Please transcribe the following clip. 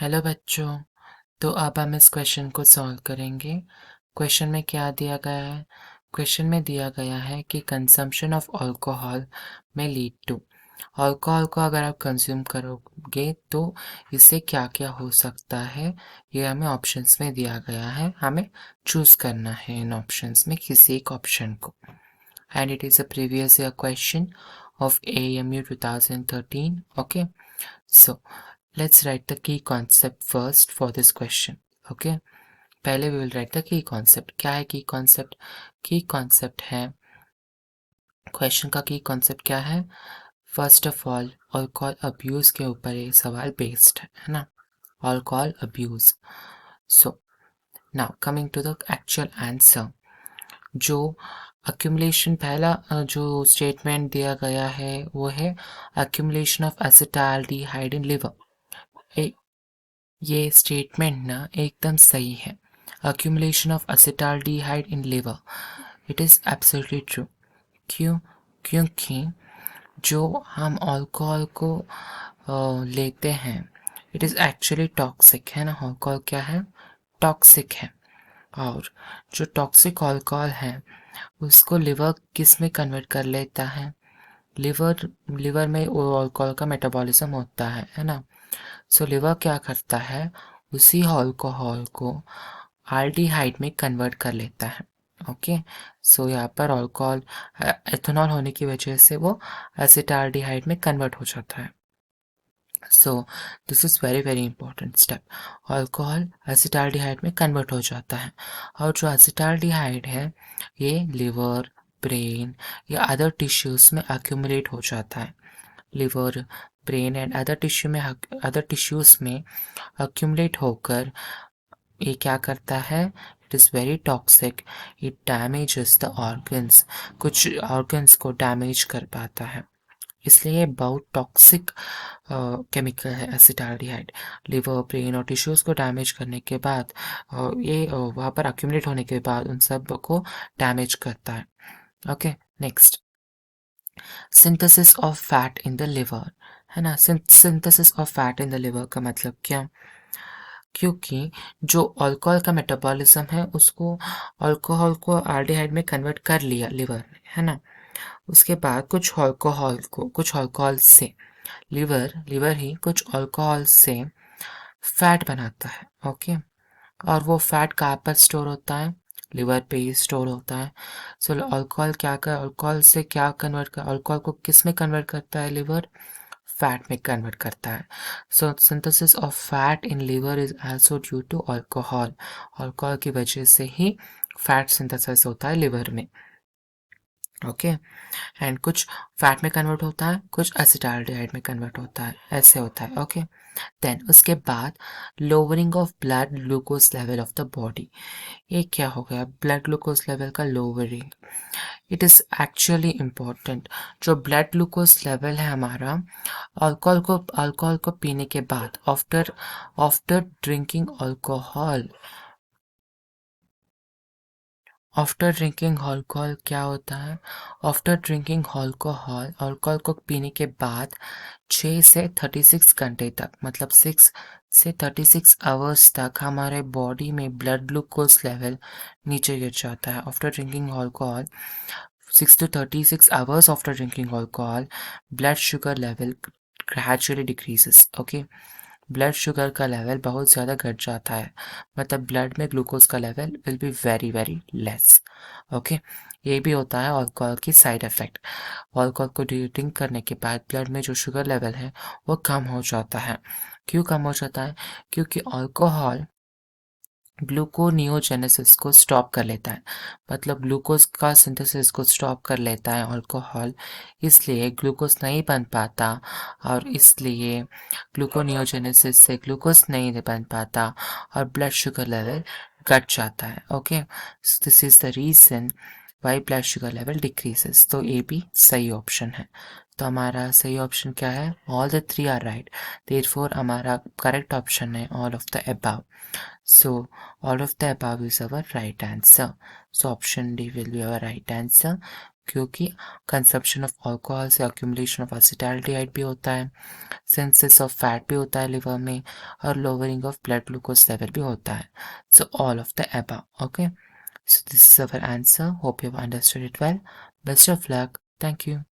Hello बच्चों। तो अब हम इस क्वेश्चन को सॉल्व करेंगे। क्वेश्चन में क्या दिया गया है? क्वेश्चन में दिया गया है कि कंजम्पशन ऑफ अल्कोहल में लीड टू। अल्कोहल को अगर आप कंज्यूम करोगे तो इससे क्या क्या हो सकता है, ये हमें ऑप्शंस में दिया गया है। हमें चूज करना है इन ऑप्शंस में किसी एक ऑप्शन को। And it is a previous year question of AMU 2013. Okay, so let's write the key concept first for this question. Okay, पहले we will write the key concept. क्या है key concept? Key concept है, question का key concept क्या है? First of all, alcohol abuse के ऊपर ये सवाल based है ना, alcohol abuse. So now coming to the actual answer. जो accumulation पहला जो statement दिया गया है वो है accumulation of acetaldehyde in liver. ये स्टेटमेंट ना एकदम सही है। accumulation of acetaldehyde in liver, it is absolutely true. क्यों? क्योंकि जो हम अल्कोहल को लेते हैं, इट इज़ एक्चुअली टॉक्सिक है ना। अल्कोहल क्या है? टॉक्सिक है। और जो टॉक्सिक अल्कोहल है उसको लिवर किस में कन्वर्ट कर लेता है? लिवर में वो अल्कोहल का मेटाबॉलिज्म होता है ना। सो लिवर क्या करता है, उसी अल्कोहल को एल्डिहाइड में कन्वर्ट कर लेता है। ओके, सो यहाँ पर अल्कोहल एथेनॉल होने की वजह से वो एसिटाल्डिहाइड में कन्वर्ट हो जाता है। So this is very very important step. Alcohol acetaldehyde में कन्वर्ट हो जाता है और जो एसिटाल्डिहाइड है ये लिवर, ब्रेन या अदर टिश्यूज़ में अक्यूमुलेट हो जाता है। Liver, brain and other tissues में अक्यूमुलेट होकर ये क्या करता है? It is very toxic, it damages the organs, कुछ ऑर्गन्स को डैमेज कर पाता है। इसलिए ये बहुत टॉक्सिक केमिकल है एसिटाल्डिहाइड। लिवर, ब्रेन और टिश्यूज़ को डैमेज करने के बाद ये वहाँ पर अक्यूमुलेट होने के बाद उन सब को डैमेज करता है। Okay, next, synthesis of fat in the liver है ना। Synthesis of fat in the liver का मतलब क्या? क्योंकि जो अल्कोहल का मेटाबॉलिज्म है उसको अल्कोहल को एल्डिहाइड में कन्वर्ट कर लिया लिवर ने, है ना। उसके बाद कुछ अल्कोहल से लिवर ही कुछ अल्कोहल से फैट बनाता है। ओके, और वो फैट कहाँ पर स्टोर होता है? लिवर पे ही स्टोर होता है। सो अल्कोहल से क्या कन्वर्ट कर अल्कोहल को किस में कन्वर्ट करता है? लिवर फैट में कन्वर्ट करता है। So synthesis of fat in liver is also due to alcohol. Alcohol की वजह से ही फैट सिंथेसिस होता है लिवर में। ओके, एंड कुछ फैट में कन्वर्ट होता है, कुछ एसिटाल्डिहाइड में कन्वर्ट होता है, ऐसे होता है। ओके, देन उसके बाद lowering of blood glucose level of the body. ये क्या हो गया? ब्लड ग्लूकोज लेवल का lowering. It is actually important. जो ब्लड ग्लूकोज लेवल है हमारा, अल्कोहल को पीने के बाद after after drinking alcohol after drinking alcohol क्या होता है? आफ्टर ड्रिंकिंग अल्कोहल को पीने के बाद 6 से 36 घंटे तक, मतलब 6 से 36 आवर्स तक हमारे बॉडी में ब्लड ग्लूकोज लेवल नीचे गिर जाता है। After drinking alcohol 6 to 36 hours after drinking alcohol, blood sugar level gradually decreases. Okay, blood sugar का लेवल बहुत ज़्यादा घट जाता है, मतलब ब्लड में ग्लूकोज का level will be very very less. Okay, ये भी होता है अल्कोहल की साइड इफ़ेक्ट। अल्कोहल को ड्रिंक करने के बाद ब्लड में जो शुगर लेवल है वो कम हो जाता है। क्यों कम हो जाता है? क्योंकि अल्कोहल ग्लूकोनियोजेनेसिस को स्टॉप कर लेता है, मतलब ग्लूकोज का सिंथेसिस को स्टॉप कर लेता है अल्कोहल, इसलिए ग्लूकोज नहीं बन पाता और इसलिए ग्लूकोनियोजेनेसिस से ग्लूकोज नहीं बन पाता और ब्लड शुगर लेवल घट जाता है। Okay, this is the reason why blood sugar level decreases. तो ए भी सही ऑप्शन है। तो हमारा सही ऑप्शन क्या है? All the three are right, therefore हमारा करेक्ट ऑप्शन है all of the above. So all of the above is our right answer. So option D will be our right answer. क्योंकि consumption of alcohol से accumulation of acetaldehyde भी होता है, synthesis of fat भी होता है liver में, और lowering of blood glucose level भी होता है. So all of the above. Okay, so this is our answer. Hope you have understood it well. Best of luck. Thank you.